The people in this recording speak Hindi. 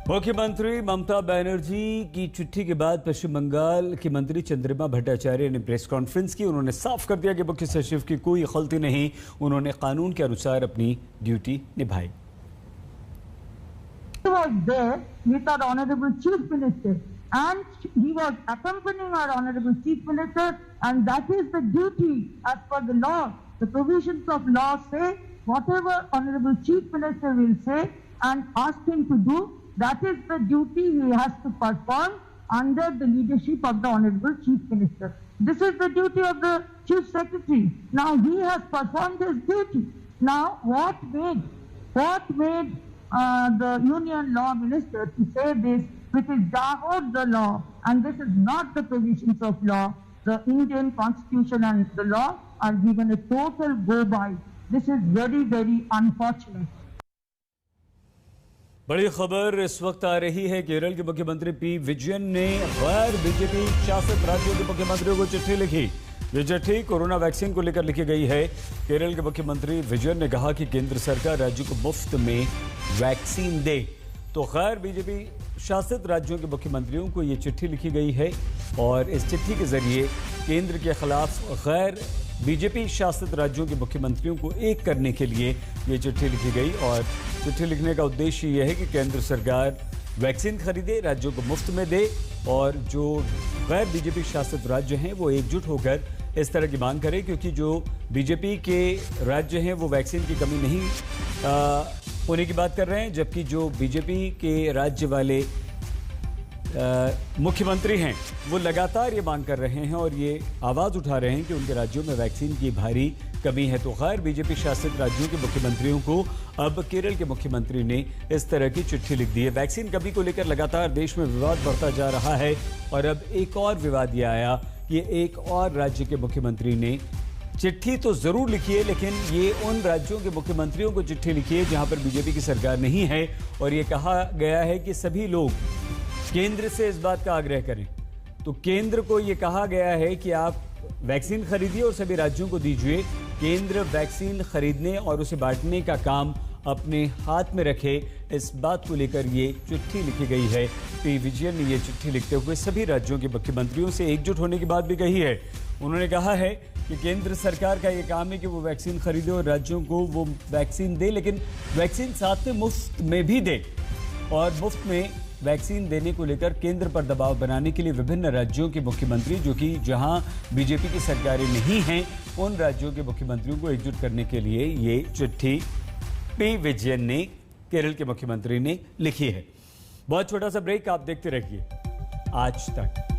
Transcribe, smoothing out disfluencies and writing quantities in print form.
मुख्यमंत्री ममता बनर्जी की चिट्ठी के बाद पश्चिम बंगाल के मंत्री चंद्रिमा भट्टाचार्य ने प्रेस कॉन्फ्रेंस की। उन्होंने साफ कर दिया कि मुख्य सचिव की कोई गलती नहीं, उन्होंने कानून के अनुसार अपनी ड्यूटी निभाई। He was there with our Honorable Chief Minister and he was accompanying our Honorable Chief Minister, and that is the duty as per the law. The provisions of law say whatever Honorable Chief Minister will say and ask him to do, that is the duty he has to perform under the leadership of the Honorable Chief Minister. This is the duty of the Chief Secretary. Now he has performed his duty. Now what made the Union Law Minister to say this, which is Dahod the law, and this is not the provisions of law. The Indian Constitution and the law are given a total go-by. This is very, very unfortunate. बड़ी खबर इस वक्त आ रही है। केरल के मुख्यमंत्री पी विजयन ने गैर बीजेपी शासित राज्यों के मुख्यमंत्रियों को चिट्ठी लिखी। ये चिट्ठी कोरोना वैक्सीन को लेकर लिखी गई है। केरल के मुख्यमंत्री विजयन ने कहा कि केंद्र सरकार राज्यों को मुफ्त में वैक्सीन दे। तो गैर बीजेपी शासित राज्यों के मुख्यमंत्रियों को ये चिट्ठी लिखी गई है और इस चिट्ठी के जरिए केंद्र के खिलाफ गैर बीजेपी शासित राज्यों के मुख्यमंत्रियों को एक करने के लिए ये चिट्ठी लिखी गई। और चिट्ठी लिखने का उद्देश्य यह है कि केंद्र सरकार वैक्सीन खरीदे, राज्यों को मुफ्त में दे, और जो गैर बीजेपी शासित राज्य हैं वो एकजुट होकर इस तरह की मांग करें, क्योंकि जो बीजेपी के राज्य हैं वो वैक्सीन की कमी नहीं होने की बात कर रहे हैं, जबकि जो बीजेपी के राज्य वाले मुख्यमंत्री हैं वो लगातार ये मांग कर रहे हैं और ये आवाज़ उठा रहे हैं कि उनके राज्यों में वैक्सीन की भारी कमी है। तो गैर बीजेपी शासित राज्यों के मुख्यमंत्रियों को अब केरल के मुख्यमंत्री ने इस तरह की चिट्ठी लिख दी है। वैक्सीन कमी को लेकर लगातार देश में विवाद बढ़ता जा रहा है और अब एक और विवाद ये आया कि एक और राज्य के मुख्यमंत्री ने चिट्ठी तो जरूर लिखी है, लेकिन ये उन राज्यों के मुख्यमंत्रियों को चिट्ठी लिखी है जहां पर बीजेपी की सरकार नहीं है, और ये कहा गया है कि सभी लोग केंद्र से इस बात का आग्रह करें। तो केंद्र को यह कहा गया है कि आप वैक्सीन खरीदिए और सभी राज्यों को दीजिए। केंद्र वैक्सीन खरीदने और उसे बांटने का काम अपने हाथ में रखे, इस बात को लेकर ये चिट्ठी लिखी गई है। पी विजयन ने ये चिट्ठी लिखते हुए सभी राज्यों के मुख्यमंत्रियों से एकजुट होने की बात भी कही है। उन्होंने कहा है कि केंद्र सरकार का ये काम है कि वो वैक्सीन खरीदे और राज्यों को वो वैक्सीन दे, लेकिन वैक्सीन साथ में मुफ्त में भी दे। और मुफ्त में वैक्सीन देने को लेकर केंद्र पर दबाव बनाने के लिए विभिन्न राज्यों के मुख्यमंत्री, जो कि जहां बीजेपी की सरकारें नहीं हैं, उन राज्यों के मुख्यमंत्रियों को एकजुट करने के लिए ये चिट्ठी पी विजयन ने, केरल के मुख्यमंत्री ने लिखी है। बहुत छोटा सा ब्रेक, आप देखते रहिए आज तक।